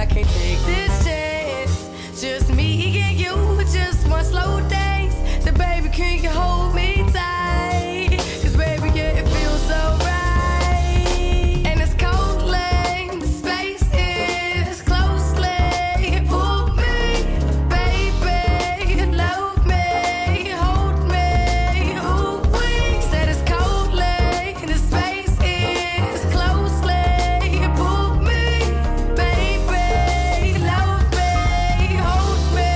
I can't take this chance. Just me and you, just one slow dance. So baby, can you hold me tight? Cause baby, yeah, it feels so right. And it's cold lane, the space is closely. Pull me, baby, love me, hold me. Ooh, we said it's cold lane, the space is closely. Pull me, baby, love me, hold me.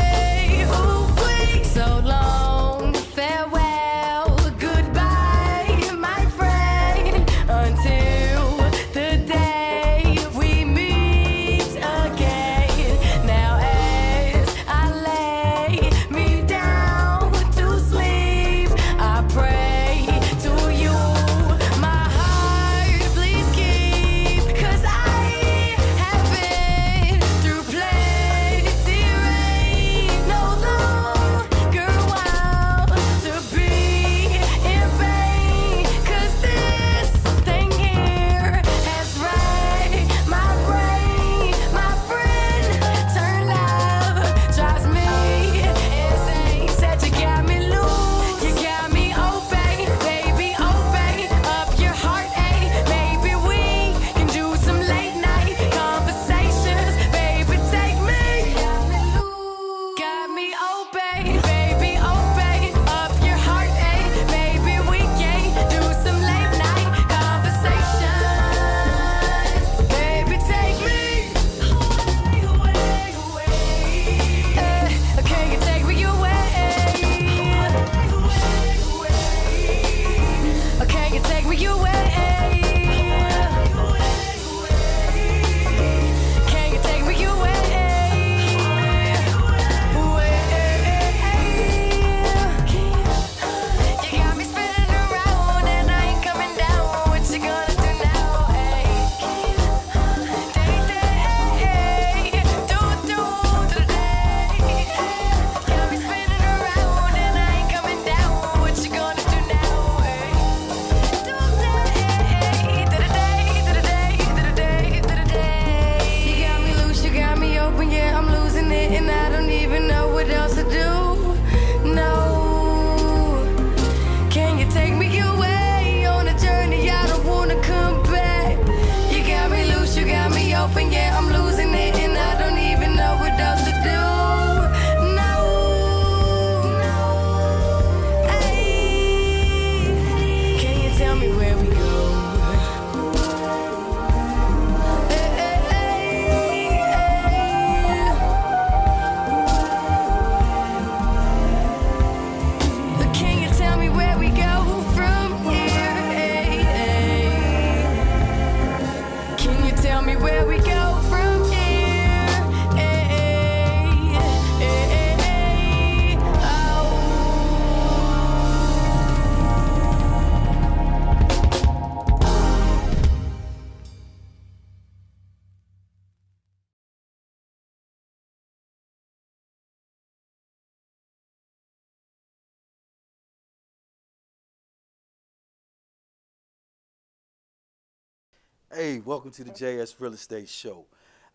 Ooh, we so long, farewell, goodbye, my friend, until the day we meet again. Now as I lay me down to sleep, I pray to you, my heart, please keep. Cause I have been through plenty rain, no longer wild to be in vain. Cause this thing here has racked my brain, my friend. Turn love drives me insane. Said you got me loose, you got me open, baby, open up your heart, maybe we can do some late night conversations. Baby, take me, got me open, baby, open up your heart, maybe we can do some late night conversations. Baby, take me away, can you take me away? Can you take me away? Can you take me away? You got me spinning around and I ain't coming down. What you gonna do now? Got me spinning around and I ain't coming down. What you gonna do now? You got me loose, you got me open, yeah, I'm losing it, and I don't even know what else to do. No, can you take me away on a journey? I don't wanna come back. You got me loose, you got me open, yeah, I'm losing it, and I don't even know what else to do. No, hey, can you tell me where we go? Can you tell me where we go from here? Can you tell me where we go from here? Hey, welcome to the JS Real Estate Show.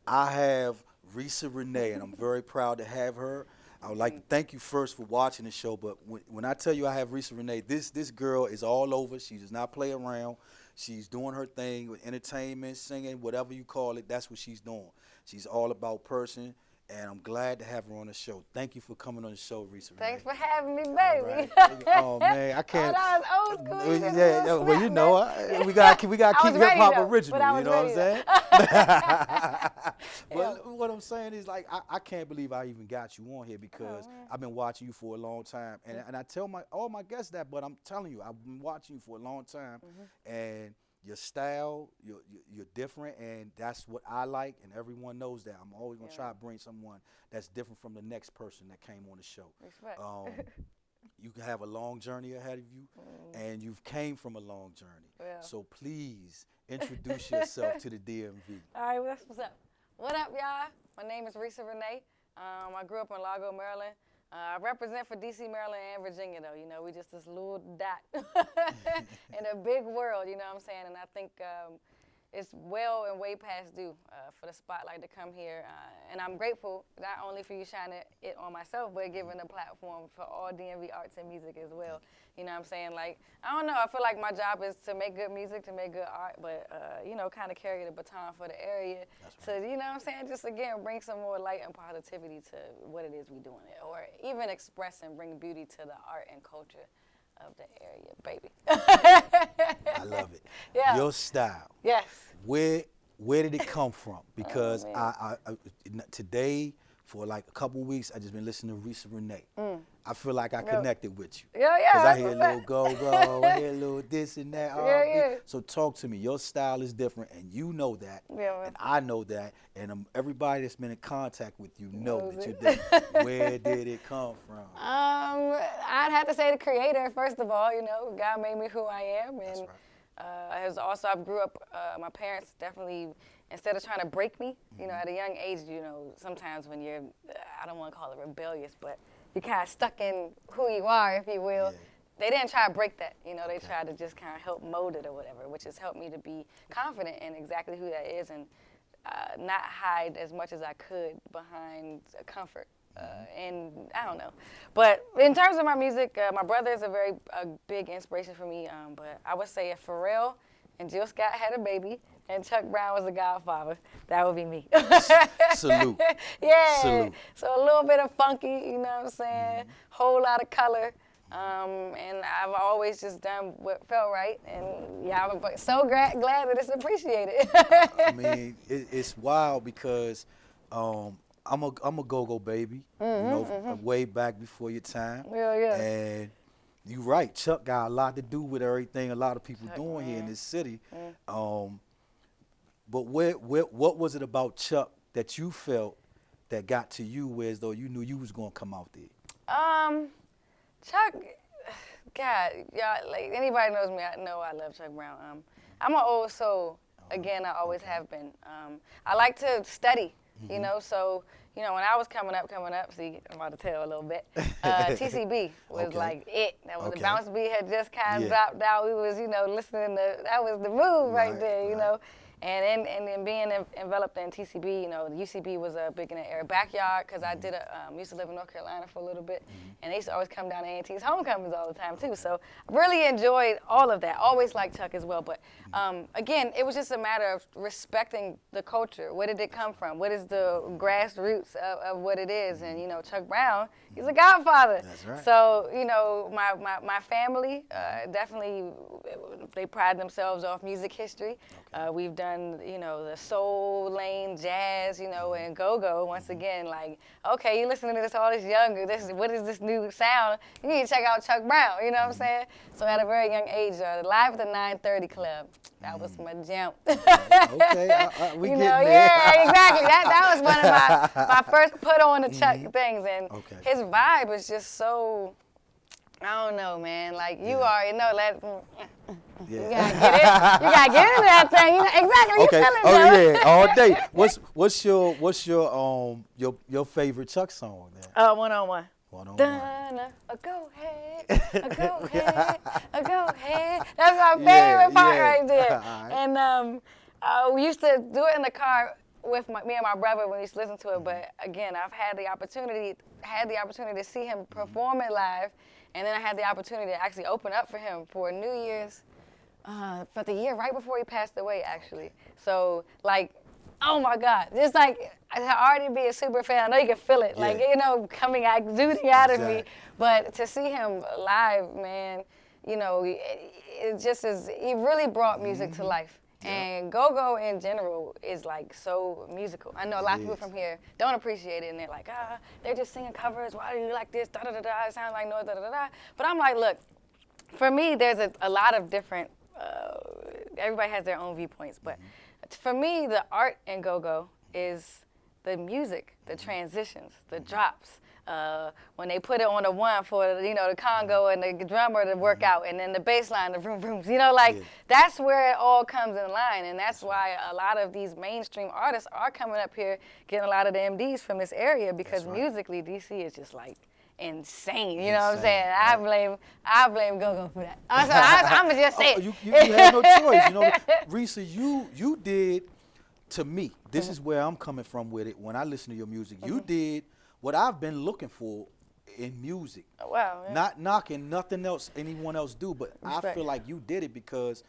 I have Reesa Renee, and I'm very proud to have her. I would like to thank you first for watching the show, but when I tell you I have Reesa Renee, this girl is all over. She does not play around. She's doing her thing with entertainment, singing, whatever you call it, that's what she's doing. She's all about person, and I'm glad to have her on the show. Thank you for coming on the show, Reesa Renee. Thanks for having me, baby. All right. Oh man, I can't. Oh, that was old school. Yeah, well, you know, we got to keep hip hop original. but I You was know what I'm ready, saying? Yeah. But what I'm saying is, like, I can't believe I even got you on here because I've been watching you for a long time, and I tell all my guests that, but I'm telling you, I've been watching you for a long time, and your style, you're different, and that's what I like, and everyone knows that. I'm always gonna try to bring someone that's different from the next person that came on the show. Respect. You have a long journey ahead of you, and you've came from a long journey. Yeah. So please introduce yourself to the DMV. All right, well, that's what's up. What up, y'all? My name is Reesa Renee. I grew up in Largo, Maryland. I represent for DC, Maryland, and Virginia, though. You know, we just this little dot in a big world, you know what I'm saying? And I think it's well and way past due for the spotlight to come here. And I'm grateful not only for you shining it on myself, but giving a platform for all DMV arts and music as well. You know what I'm saying? Like, I don't know, I feel like my job is to make good music, to make good art, but, you know, kind of carry the baton for the area to, you know what I'm saying, just, again, bring some more light and positivity to what it is we doing it, or even express and bring beauty to the art and culture of the area, baby. I love it. Yeah. Your style. Yes. Where did it come from? Because I today, for like a couple weeks, I just been listening to Reesa Renee. I feel like I connected with you. Yeah. Because I hear a little go-go, I hear a little this and that. Yeah. So talk to me. Your style is different, and you know that, Yeah, and I know that, and everybody that's been in contact with you know that you did. Where did it come from? I'd have to say the creator, first of all. You know, God made me who I am, and That's right. I grew up, my parents definitely, instead of trying to break me, you know, at a young age, you know, sometimes when you're, I don't want to call it rebellious, but you're kind of stuck in who you are, if you will. Yeah. They didn't try to break that, you know, they tried to just kind of help mold it or whatever, which has helped me to be confident in exactly who that is and not hide as much as I could behind comfort. And I don't know. But in terms of my music, my brother is a big inspiration for me. But I would say if Pharrell and Jill Scott had a baby and Chuck Brown was the godfather, that would be me. Salute. Yeah. Salute. So a little bit of funky, you know what I'm saying? Whole lot of color. And I've always just done what felt right. And yeah, I'm so glad that it's appreciated. I mean, it's wild because I'm a go-go baby, you know, way back before your time. Yeah. And you're right, Chuck got a lot to do with everything a lot of people doing here in this city. But what was it about Chuck that you felt that got to you where as though you knew you was gonna come out there? Chuck, God, y'all, like anybody knows me, I know I love Chuck Brown. I'm an old soul. Again, I always have been. I like to study, you know, so, you know, when I was coming up, see, I'm about to tell a little bit, TCB was like it. That was the bounce beat had just kind of dropped out. We was, you know, listening to, that was the move right there, you know. And then being enveloped in TCB, you know, the UCB was big in the area. Backyard, because I did used to live in North Carolina for a little bit, and they used to always come down to A&T's homecomings all the time too. So I really enjoyed all of that. Always liked Chuck as well. But again, it was just a matter of respecting the culture. Where did it come from? What is the grassroots of what it is? And you know, Chuck Brown, he's a godfather. That's right. So you know, my family definitely, they pride themselves off music history. We've done, you know, the soul lane, jazz, you know, and go-go. Once again, like, okay, you listening to all this younger, what is this new sound? You need to check out Chuck Brown, you know what I'm saying? So at a very young age, live at the 930 Club, that was my jump. Okay, we you getting know, there. yeah, exactly. That was one of my first put on the Chuck things, and his vibe was just so, I don't know, man. Like you already know that. You gotta get it. You gotta get into that thing. You know, exactly. Okay. You feeling, Yeah, all day. What's your favorite Chuck song then? One-on-one. One-on-one. Go ahead. Go ahead. Go ahead. That's my favorite part right there. Right. And we used to do it in the car with me and my brother when we used to listen to it. But again, I've had the opportunity to see him perform it live. And then I had the opportunity to actually open up for him for New Year's, for the year right before he passed away, actually. So, like, oh my God, just like, I already be a super fan. I know you can feel it, like, you know, coming out, exuding out of me. But to see him live, man, you know, it just is, he really brought music to life. And go-go in general is like so musical. I know a lot of people from here don't appreciate it, and they're like, they're just singing covers. Why do you like this? Da da da da. It sounds like noise. Da da da da. But I'm like, look, for me, there's a lot of different. Everybody has their own viewpoints, but for me, the art in go-go is the music, the transitions, the drops. When they put it on the one for, you know, the Congo and the drummer to work out, and then the bass line, the vroom vrooms, you know, like that's where it all comes in line, and that's why a lot of these mainstream artists are coming up here getting a lot of the MDs from this area, because musically DC is just like insane. You know what I'm Insane, saying? right. I blame Go-Go for that. I'm gonna just say it. You had no choice. You know, Reesa, you did, to me, this is where I'm coming from with it. When I listen to your music, you did what I've been looking for in music. Wow. Yeah. Not knocking nothing else anyone else do, but I Respect. feel like you did it because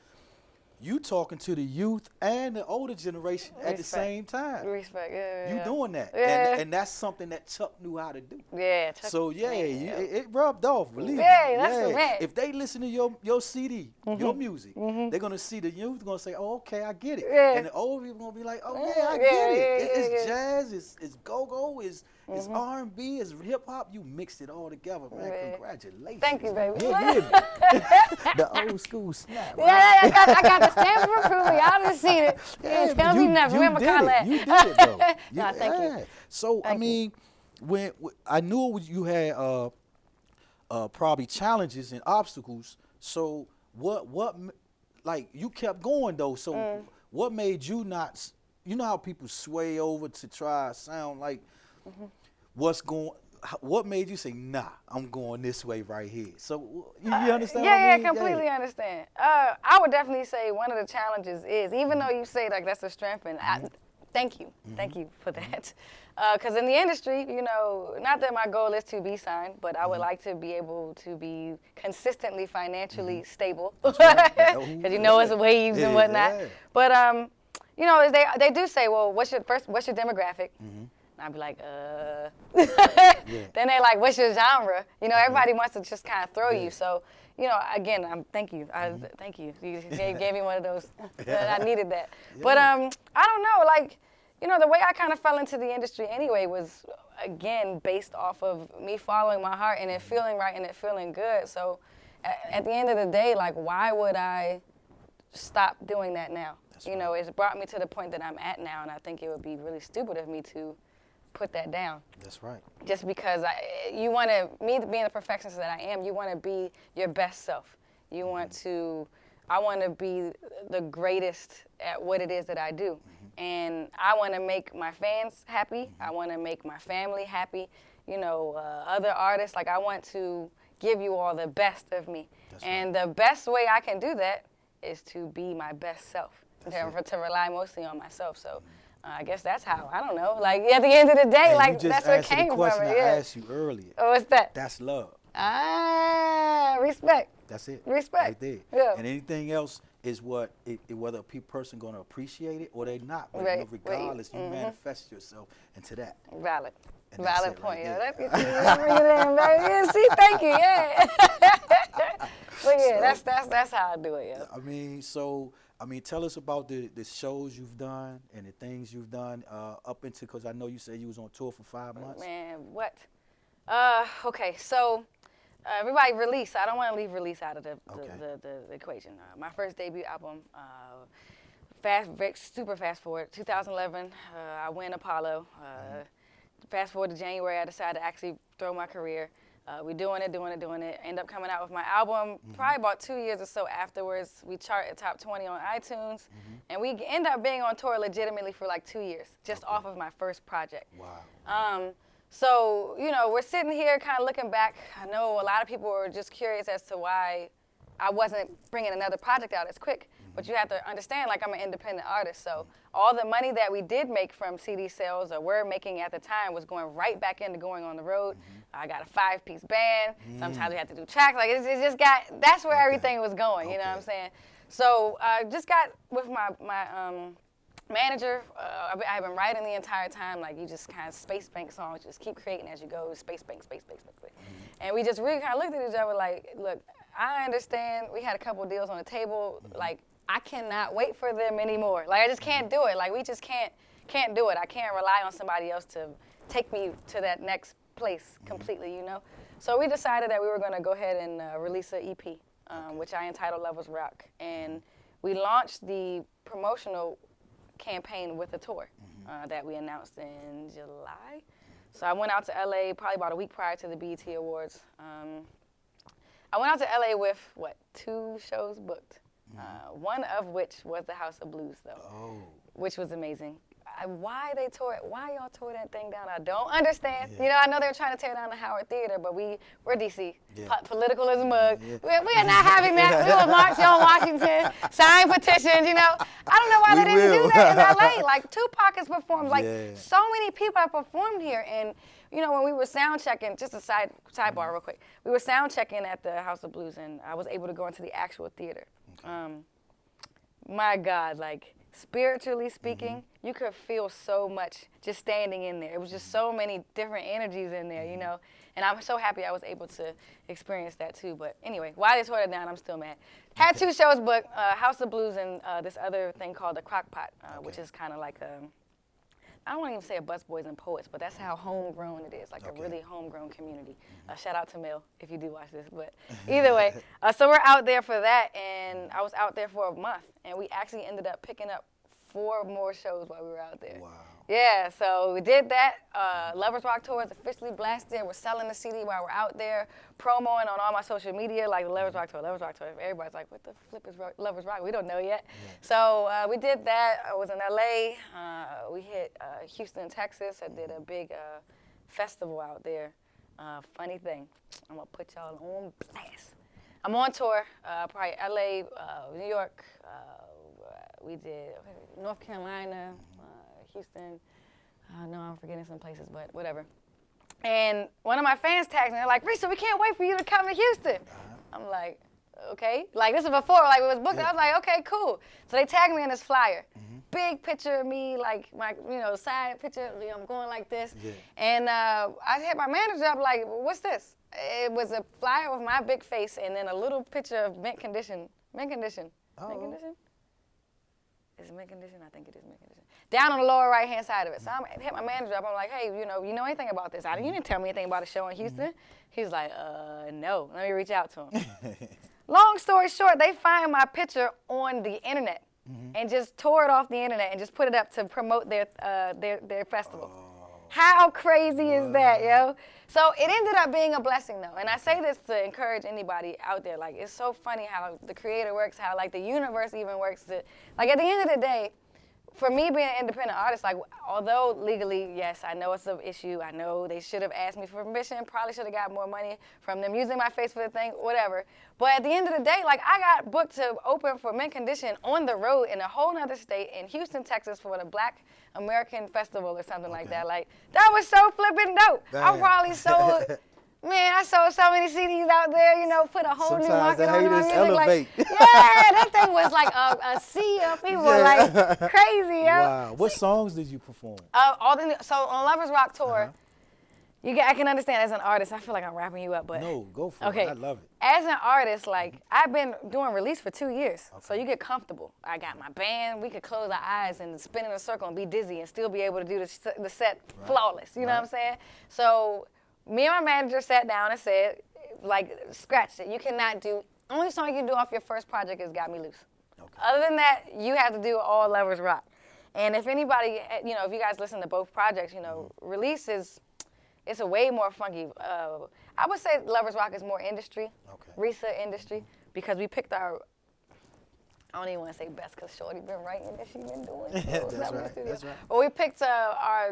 you talking to the youth and the older generation at the Respect. same time. Respect. Yeah. You yeah. doing that, Yeah. and that's something that Chuck knew how to do. Yeah. Chuck- So yeah, man, it rubbed off. Believe me. Yeah, that's the man. If they listen to your CD, your music, they're gonna see the youth gonna say, "Oh, okay, I get it," Yeah. and the old people gonna be like, "Oh Yeah, yeah, I yeah, get it. yeah, It's yeah. jazz, it's go-go, it's R&B, it's hip hop. You mixed it all together, man. Yeah. Congratulations. Thank you, baby. Yeah, yeah. The old school snap. Right? Yeah, I got the stamp of approval. Y'all done seen it. You ain't tell me nothing. Where my did collar it. at? You did it though. Nah, thank you. So Thank I mean, when I knew you had probably challenges and obstacles. So what like you kept going though. So what made you not? You know how people sway over to try to sound like what made you say, nah, I'm going this way right here? So you understand what I Yeah, mean? completely understand. I would definitely say one of the challenges is, even though you say like that's a strength, and thank you for that. Because in the industry, you know, not that my goal is to be signed, but I would like to be able to be consistently financially stable. Because you know it's waves and whatnot. Yeah. But you know, they do say, well, what's your demographic? And I'd be like, Then they like, what's your genre? You know, everybody wants to just kind of throw you. So, you know, again, thank you. Thank you. You gave me one of those. I needed that. But I don't know, like, you know, the way I kind of fell into the industry anyway was, again, based off of me following my heart and it feeling right and it feeling good. So at the end of the day, like, why would I stop doing that now? You know, it's brought me to the point that I'm at now, and I think it would be really stupid of me to put that down. That's right. Just because me being the perfectionist that I am, you want to be your best self. You want I want to be the greatest at what it is that I do. And I want to make my fans happy. I want to make my family happy. You know, other artists, like I want to give you all the best of me. And the best way I can do that is to be my best self, to rely mostly on myself. So I guess that's how, I don't know, like at the end of the day, And like you just that's where it answered came the from. question I Yeah. asked you earlier. Oh, what's that? That's love. Respect. That's it. Respect. Right there. Yeah. And anything else is whether a person going to appreciate it or they not. But Right. you know, regardless, you manifest yourself into that. Valid. And that's Valid it point. right Yeah, there. that's bring it in, baby. Yeah, see, thank you. Yeah. But yeah, that's how I do it. Yeah. I mean, tell us about the shows you've done and the things you've done up into, because I know you said you was on tour for 5 months. Man, what? Okay, so everybody, Release. I don't want to leave Release out of the equation. My first debut album, super fast forward, 2011. I win Apollo. Fast forward to January, I decided to actually throw my career. We doing it. End up coming out with my album probably about 2 years or so afterwards. We chart at top 20 on iTunes, and we end up being on tour legitimately for like 2 years, just off of my first project. Wow. So, you know, we're sitting here kind of looking back. I know a lot of people were just curious as to why I wasn't bringing another project out as quick. But you have to understand, like, I'm an independent artist, so all the money that we did make from CD sales, or were making at the time, was going right back into going on the road. I got a 5-piece band. Sometimes we had to do tracks. Like, it just got, that's where everything was going, you know what I'm saying? So I just got with my manager. I had been writing the entire time, like, you just kind of space bank songs, just keep creating as you go, space bank. And we just really kind of looked at each other like, look, I understand we had a couple deals on the table, like, I cannot wait for them anymore. Like, I just can't do it. Like, we just can't do it. I can't rely on somebody else to take me to that next place completely, you know? So we decided that we were going to go ahead and release an EP, which I entitled Levels Rock. And we launched the promotional campaign with a tour that we announced in July. So I went out to LA probably about a week prior to the BET Awards. I went out to LA with, 2 shows booked. One of which was the House of Blues, though, which was amazing. why y'all tore that thing down? I don't understand. Yeah. You know, I know they're trying to tear down the Howard Theater, but we're DC. Yeah. Political as a mug. Yeah. We are not having that. We will march on Washington, sign petitions, you know. I don't know why they didn't do that in LA. Like, Tupac has performed. Like, so many people have performed here. And, you know, when we were sound checking, just a sidebar real quick. We were sound checking at the House of Blues, and I was able to go into the actual theater. Okay. My God, like, spiritually speaking, you could feel so much just standing in there. It was just so many different energies in there, you know. And I'm so happy I was able to experience that too. But anyway, why they tore it down, I'm still mad. Had 2 shows booked, House of Blues and this other thing called the Crock Pot, which is kind of like I don't want to even say a Busboys and Poets, but that's how homegrown it is, like a really homegrown community. Shout out to Mel if you do watch this. But either way, so we're out there for that, and I was out there for a month, and we actually ended up picking up 4 more shows while we were out there. Wow. Yeah, so we did that. Lovers Rock Tour is officially blasted. We're selling the CD while we're out there, promoing on all my social media, like the Lovers Rock Tour, Lovers Rock Tour. Everybody's like, what the flip is Lovers Rock? We don't know yet. Yeah. So we did that. I was in LA. We hit Houston, Texas. I did a big festival out there. Funny thing, I'm gonna put y'all on blast. I'm on tour, probably LA, New York. We did North Carolina, Houston. No, I'm forgetting some places, but whatever. And one of my fans tagged me. They're like, Reesa, we can't wait for you to come to Houston. I'm like, okay. Like, this is before, like, it was booked. I was like, okay, cool. So they tagged me in this flyer. Big picture of me, like, my, you know, side picture. You know, I'm going like this. Yeah. And I hit my manager up, like, what's this? It was a flyer with my big face and then a little picture of mint condition. Mint condition. Oh. Mint condition? Is it mint condition? I think it is mint condition. Down on the lower right-hand side of it. So I hit my manager up. I'm like, hey, you know anything about this? You didn't tell me anything about a show in Houston. He's like, no. Let me reach out to him. Long story short, they find my picture on the internet and just tore it off the internet and just put it up to promote their festival. Oh. How crazy is that, yo? So it ended up being a blessing, though. And I say this to encourage anybody out there. Like, it's so funny how the creator works, how, like, the universe even works. Like, at the end of the day, for me being an independent artist, like, although legally, yes, I know it's an issue. I know they should have asked me for permission, probably should have got more money from them using my face for the thing, whatever. But at the end of the day, like, I got booked to open for Mint Condition on the road in a whole nother state in Houston, Texas for the Black American Festival or something like that. Like, that was so flipping dope. Damn. I probably sold, man, I sold so many CDs out there, you know, put a whole new market on my music. Like, yeah, that thing was like a sea of people, like crazy, yo. Wow. What songs did you perform? So on Lovers Rock Tour, I can understand as an artist, I feel like I'm wrapping you up, but. No, go for it. I love it. As an artist, like, I've been doing release for 2 years, so you get comfortable. I got my band, we could close our eyes and spin in a circle and be dizzy and still be able to do the set flawless, you know what I'm saying? So me and my manager sat down and said, like, scratch it. You cannot do, only song you can do off your first project is Got Me Loose. Okay. Other than that, you have to do all Lovers Rock. And if anybody, you know, if you guys listen to both projects, you know, release is, it's a way more funky. I would say Lovers Rock is more industry, Reesa industry, because we picked our, I don't even want to say best because Shorty been writing and she been doing. That's right. But we picked our, I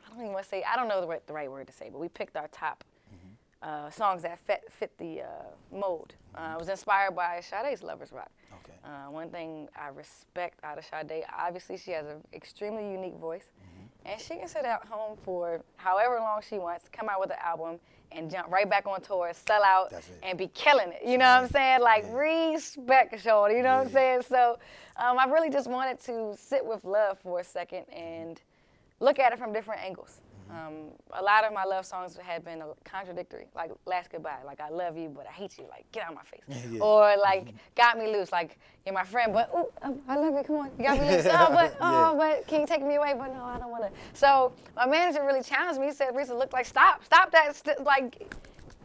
don't even want to say, I don't know the right word to say, but we picked our top songs that fit the mold. I was inspired by Sade's Lovers Rock. Okay. One thing I respect out of Sade, obviously she has an extremely unique voice. And she can sit at home for however long she wants, come out with an album, and jump right back on tour, sell out, and be killing it. You know what I'm saying? Like, respect, Shorty, you know what I'm saying? So I really just wanted to sit with love for a second and look at it from different angles. A lot of my love songs had been contradictory, like Last Goodbye, like I love you, but I hate you, like get out of my face. Or like Got Me Loose, like you're my friend, but ooh, I love you, come on, you got me loose. But can you take me away? But no, I don't want to. So my manager really challenged me. He said, Reesa, look, like stop that, like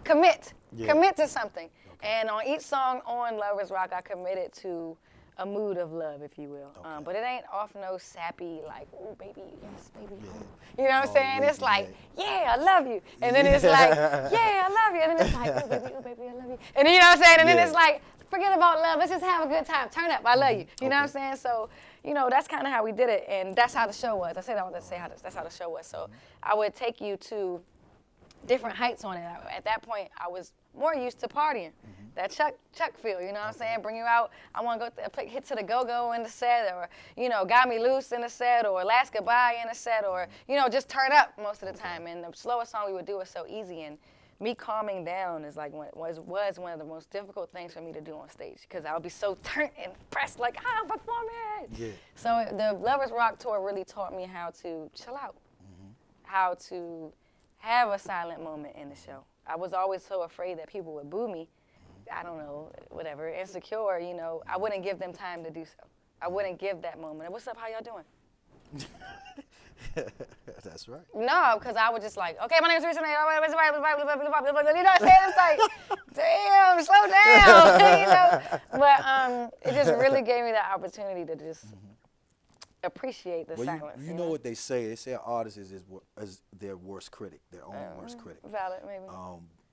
commit to something. Okay. And on each song on Lovers Rock, I committed to a mood of love, if you will. Okay. But it ain't off no sappy, like, oh, baby, yes, baby. Yeah. You know what I'm saying? It's like, yeah, I love you. And then it's like, yeah, I love you. And then it's like, oh, baby, I love you. And then, you know what I'm saying? And then it's like, forget about love. Let's just have a good time. Turn up. I love you. You know what I'm saying? So, you know, that's kind of how we did it, and that's how the show was. I say that I want to say that's how the show was. So I would take you to different heights on it. At that point, I was more used to partying. That Chuck feel, you know what I'm saying? Bring you out. I want to go hit to the go-go in the set, or, you know, Got Me Loose in the set, or Last Goodbye in the set, or, you know, just turn up most of the time. And the slowest song we would do was so easy. And me calming down is like was one of the most difficult things for me to do on stage, because I would be so turned and pressed, like, I'm performing. Yeah. So the Lovers Rock tour really taught me how to chill out, how to have a silent moment in the show. I was always so afraid that people would boo me. I don't know, whatever, insecure, you know, I wouldn't give them time to do so. I wouldn't give that moment. What's up, how y'all doing? That's right. No, because I was just like, okay, my name is Reesa. You know what I'm saying? It's like, damn, slow down, you know? But it just really gave me that opportunity to just appreciate the silence. You know what they say? They say an artist is their worst critic, their own worst critic. Valid, maybe.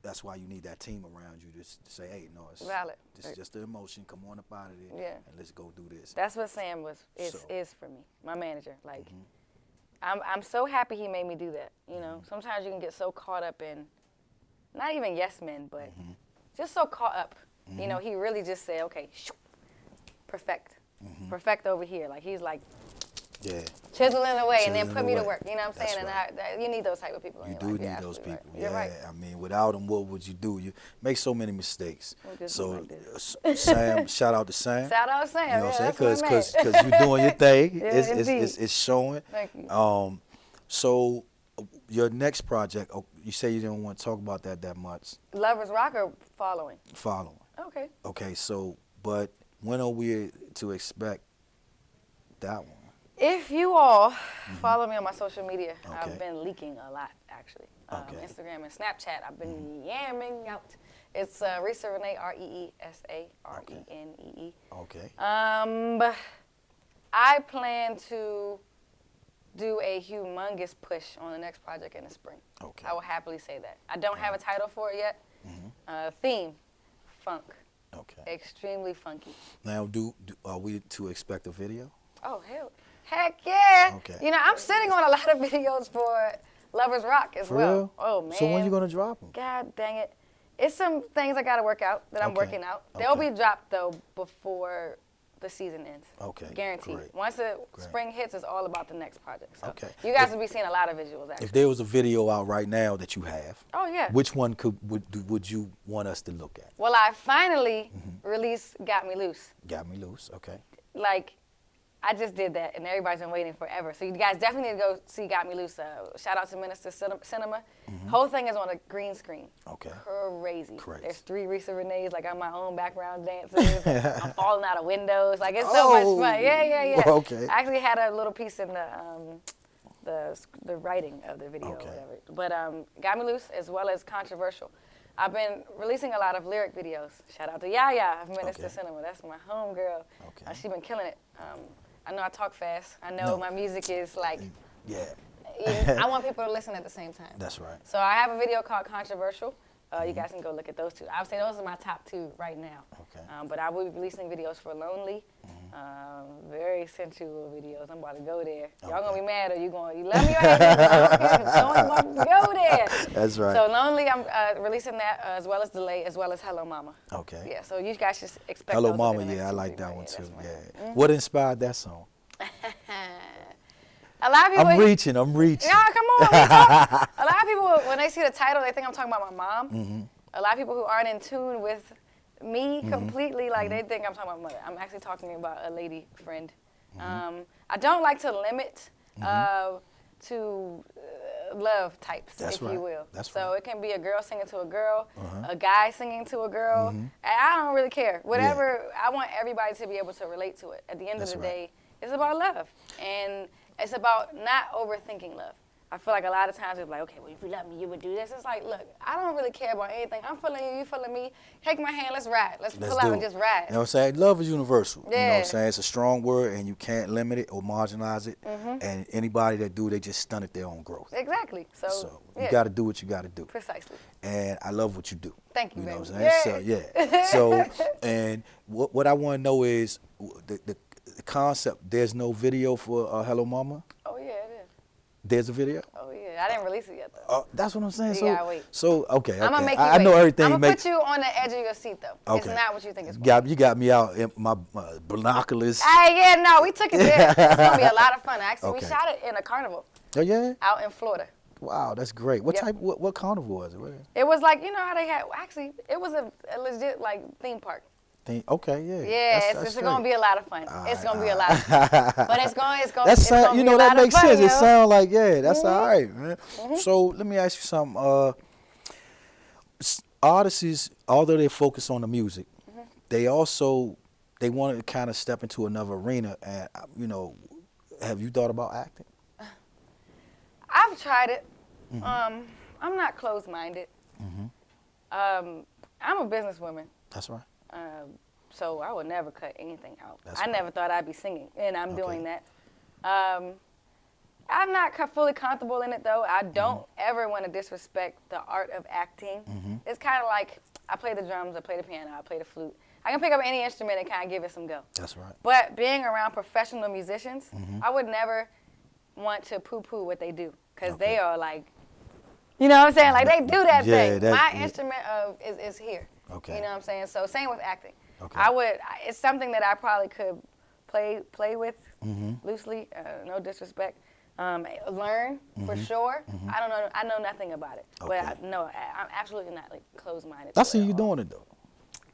That's why you need that team around you just to say, hey, no, it's Valid. This is just the emotion. Come on up out of there, and let's go do this. That's what Sam is for me, my manager. Like, I'm so happy he made me do that. You know, sometimes you can get so caught up in, not even yes men, but just so caught up. You know, he really just said, okay, perfect, perfect over here. Like, he's like, chiseling away and then put me to work. You know what I'm saying? Right. And you need those type of people. You do need those people. Right. You're right. I mean, without them, what would you do? You make so many mistakes. So, Sam, shout out to Sam. Shout out to Sam. You know what I'm saying? Because you're doing your thing. It's showing. Thank you. So your next project, you say you didn't want to talk about that much. Lovers Rock or Following? Following. Okay. Okay, so, but when are we to expect that one? If you all follow me on my social media, I've been leaking a lot, actually. Instagram and Snapchat, I've been yamming out. It's Reesa Renee, Reesa Renee. Okay. I plan to do a humongous push on the next project in the spring. Okay. I will happily say that. I don't have a title for it yet. Theme, funk. Okay. Extremely funky. Now, are we to expect a video? Oh, heck yeah. Okay. You know, I'm sitting on a lot of videos for Lovers Rock as For well. real? Oh, man. So when you going to drop them? God dang it. It's some things I got to work out that I'm working out. They'll be dropped, though, before the season ends. Okay. Guaranteed. Great. Once the spring hits, it's all about the next project. So Okay. you guys will be seeing a lot of visuals, actually. If there was a video out right now that you have, Oh, yeah. which one would you want us to look at? Well, I finally released Got Me Loose. Got Me Loose, okay. Like, I just did that, and everybody's been waiting forever. So you guys definitely need to go see Got Me Loose. Shout out to Minister Cinema. Whole thing is on a green screen. Okay. Crazy. Crazy. There's 3 Reesa Renees. Like, I'm my own background dancers. I'm falling out of windows. Like, it's so much fun. Yeah. Okay. I actually had a little piece in the writing of the video or whatever. But Got Me Loose, as well as Controversial. I've been releasing a lot of lyric videos. Shout out to Yaya of Minister Cinema. That's my homegirl. Okay. She's been killing it. I know I talk fast. I know my music is like, I want people to listen at the same time. That's right. So I have a video called Controversial. You guys can go look at those 2. I would say those are my top 2 right now. Okay. But I will be releasing videos for Lonely. Very sensual videos. I'm about to go there. Y'all gonna be mad or you love me or hate me? I'm about to go there. That's right. So Lonely, I'm releasing that as well as Delay, as well as Hello Mama. Okay. Yeah, so you guys should expect Hello those Mama, within the next I 2, like 3 that one months. too. Yeah, Yeah. What inspired that song? A lot of people. I'm reaching. No, come on. A lot of people, when they see the title, they think I'm talking about my mom. A lot of people who aren't in tune with me completely, like they think I'm talking about mother. I'm actually talking about a lady friend. I don't like to limit to love types, if you will. So it can be a girl singing to a girl, a guy singing to a girl. And I don't really care. Whatever, I want everybody to be able to relate to it. At the end of the day, it's about love. And it's about not overthinking love. I feel like a lot of times it's like, okay, well, if you love me, you would do this. It's like, look, I don't really care about anything. I'm feeling you, you feeling me. Take my hand, let's ride. Let's pull out and just ride. You know what I'm saying? Love is universal. Yeah. You know what I'm saying? It's a strong word, and you can't limit it or marginalize it. And anybody that do, they just stunted their own growth. Exactly. So you got to do what you got to do. Precisely. And I love what you do. Thank you, You know baby. what I'm saying? So, and what I want to know is the concept. There's no video for Hello Mama. Oh yeah, it is. There's a video. Oh yeah, I didn't release it yet though. That's what I'm saying. You So, gotta wait. so okay. I'm gonna make you I wait. know everything. I'm you gonna make. put you on the edge of your seat though. It's Okay. not what you think it's going to be. You got me out in my binoculars. Hey, yeah, no, we took it there. It's gonna be a lot of fun. Actually, Okay. we shot it in a carnival Oh yeah. out in Florida. Wow, that's great. What Yep. type? What carnival was it? What It was like, you know how they had, actually, it was a legit like theme park. thing? Okay, yeah. Yeah, it's gonna be a lot of fun. It's gonna be a lot of fun. But it's gonna That's be you know a that lot of makes fun, sense. It yo. sounds like that's all right, man. So let me ask you something. Artists, although they focus on the music, they want to kind of step into another arena. And have you thought about acting? I've tried it. I'm not closed-minded. I'm a businesswoman. That's right. So I would never cut anything out. That's I right. never thought I'd be singing, and I'm Okay. doing that. I'm not fully comfortable in it, though. I don't ever want to disrespect the art of acting. It's kind of like I play the drums, I play the piano, I play the flute. I can pick up any instrument and kind of give it some go. That's right. But being around professional musicians, I would never want to poo-poo what they do, because they are like, you know what I'm saying? Like, they do that Yeah, thing. My instrument is here. Okay. You know what I'm saying? So same with acting. Okay. It's something that I probably could play with loosely, no disrespect. Learn for sure. I don't know. I know nothing about it, Okay. but I'm absolutely not like closed-minded. I to see it you at all. doing it though.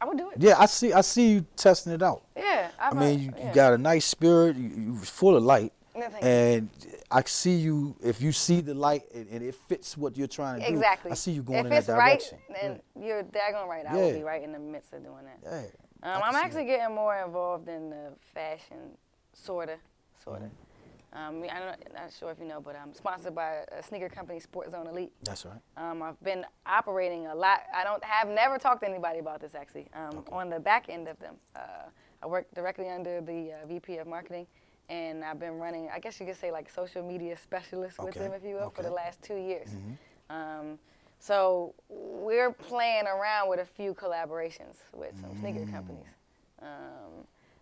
I would do it. Yeah, I see you testing it out. Yeah. I mean, you got a nice spirit. You full of light, No, thank you. and I see you. If you see the light and it fits what you're trying to do, Exactly. I see you going if in that it's direction. right, then you're daggone right. I Yeah. will be right in the midst of doing that. Yeah. I'm actually getting more involved in the fashion, sorta. I'm not sure if you know, but I'm sponsored by a sneaker company, Sport Zone Elite. That's right. I've been operating a lot. Have never talked to anybody about this actually. On the back end of them, I work directly under the VP of marketing, and I've been running, I guess you could say, like social media specialist with Okay. them, if you will, for the Okay. last 2 years. So we're playing around with a few collaborations with some sneaker companies.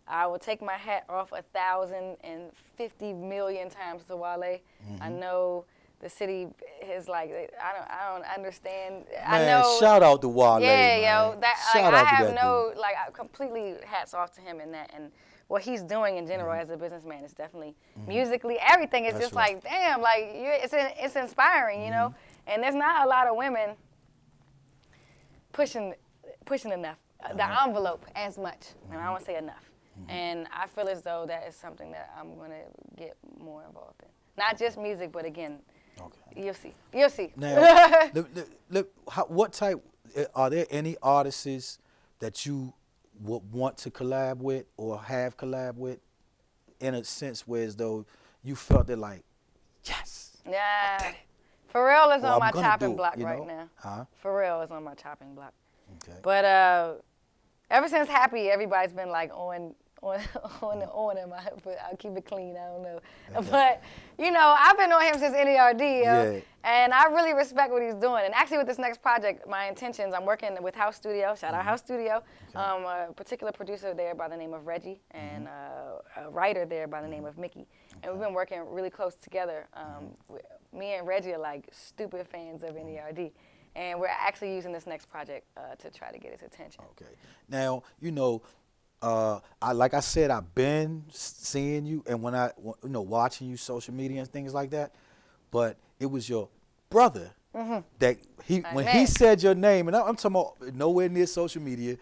I will take my hat off 1,050 million times to Wale. I know the city is like, I don't understand. I Man, know. shout out to Wale. Yeah, man. yo, Shout I out to have that no, dude. like, completely hats off to him in that, and what he's doing in general as a businessman is definitely musically, everything is That's just right. like, damn, like it's inspiring, you know. And there's not a lot of women pushing enough, the envelope as much, and I don't say enough. And I feel as though that is something that I'm gonna get more involved in. Not just music, but again, you'll see. You'll see. Now, look, what type, are there any artists that you would want to collab with or have collab with, in a sense where as though you felt it like, yes, Yeah. did it. Pharrell is Or on I'm my gonna chopping do it, block you right know? now. Huh? Pharrell is on my chopping block. Okay. But ever since Happy, everybody's been like on him. But I'll keep it clean. I don't know. But you know, I've been on him since NERD, Yeah. and I really respect what he's doing. And actually, with this next project, my intentions, I'm working with House Studio. Shout out House Studio. A particular producer there by the name of Reggie, and a writer there by the name of Mickey. And we've been working really close together. Me and Reggie are like stupid fans of NERD. And we're actually using this next project to try to get his attention. Okay. Now, you know, like I said, I've been seeing you, and when watching you social media and things like that, but it was your brother that when he said your name, and I'm talking about nowhere near social media,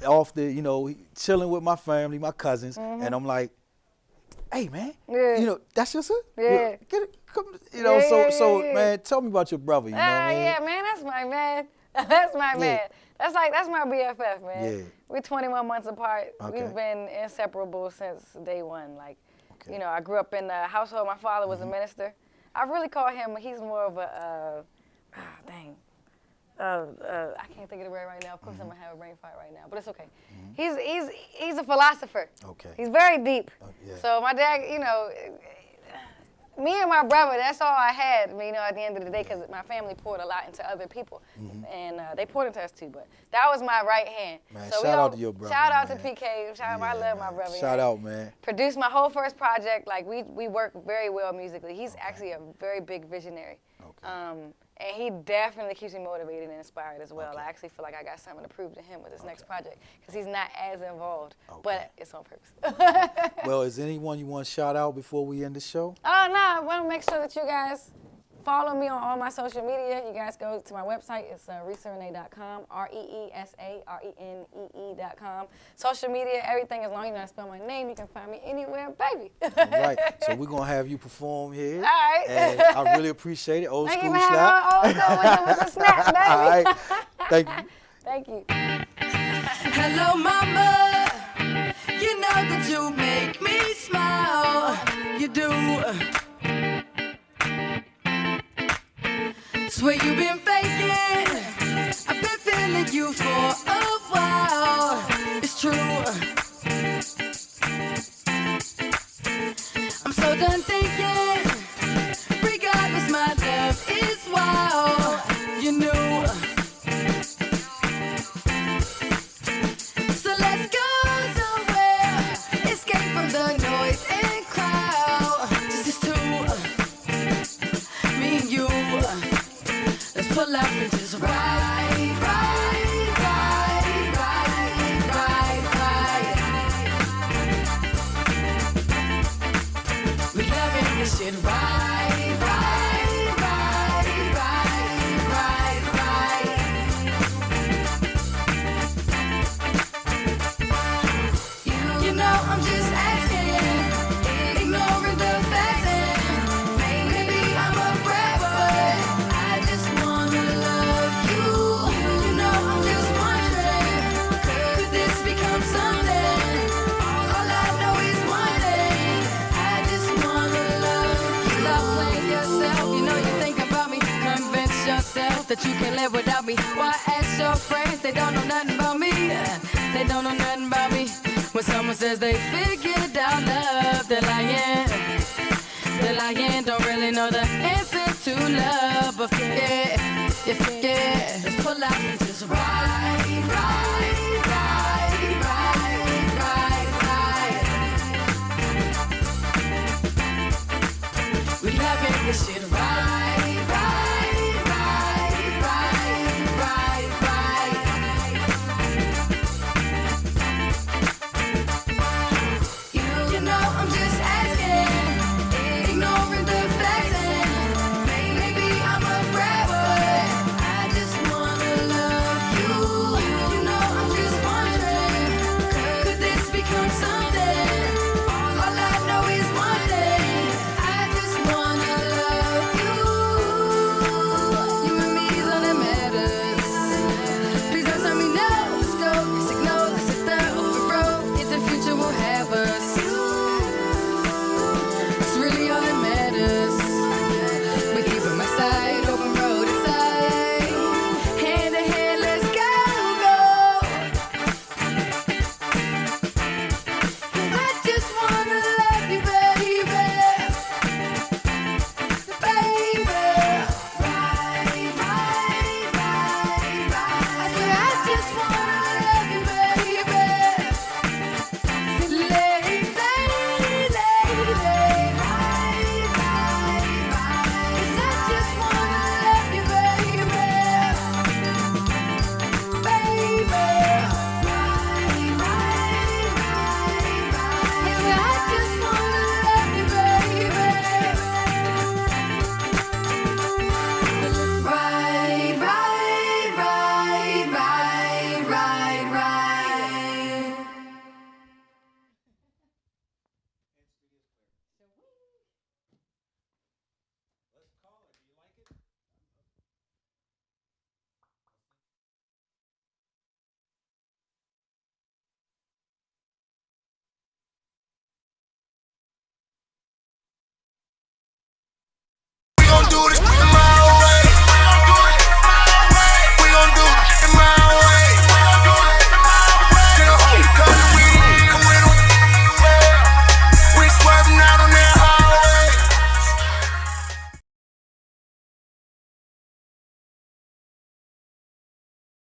off the, chilling with my family, my cousins, and I'm like, hey man, that's your son? Yeah. Get it, come, Yeah, so yeah. man, tell me about your brother, you know what I mean? Yeah, man, that's my man. That's my man. That's my BFF, man. Yeah. We're 21 months apart. Okay. We've been inseparable since day one. Like, I grew up in a household. My father was a minister. I really call him, he's more of a, I can't think of the word right now. Of course, I'm gonna have a brain fart right now, but it's okay. He's a philosopher. Okay. He's very deep. Yeah. So my dad, me and my brother, that's all I had, you know, at the end of the day, because my family poured a lot into other people. And they poured into us too, but that was my right hand. Man, so shout out to your brother, Shout out man. to PK. Shout out, I love my brother. Shout out, man. Produced my whole first project. Like, we work very well musically. He's actually a very big visionary. And he definitely keeps me motivated and inspired as well. I actually feel like I got something to prove to him with this next project because he's not as involved, but it's on purpose. Well, is anyone you want to shout out before we end the show? Oh, no, I want to make sure that you guys follow me on all my social media. You guys go to my website. It's reesarenee.com, ReesaRenee.com. Social media, everything, as long as you know how to spell my name, you can find me anywhere, baby. All right, so we're going to have you perform here. All right. And I really appreciate it. Old school Thank you for slap. having old school with the snap, baby. All right, thank you. Thank you. Hello, mama. You know that you make me smile. You do. Swear you've been faking. I've been feeling you for a while. It's true. I'm so done thinking. Regardless, my love is wild. You knew. So let's go somewhere. Escape from the noise and crowd. Just us two. Me and you. Let's pull up and just ride, ride, ride, ride, ride, ride. We loving this shit, ride, ride, ride, ride, ride, ride. You know I'm just asking, ignoring the facts and maybe I'm a brat, but I just wanna love you. You know I'm just wondering, could this become something? All I know is one thing, I just wanna love you. Stop playing yourself, you know you think about me. Convince yourself that you can live without me. Why ask your friends? They don't know nothing about me. They don't know nothing about me. When someone says they figured out love, they're lying. They're lying, don't really know the answer to love. But forget, yeah, forget. Let's pull out and just ride, ride, ride, ride, ride, ride. We loving this shit.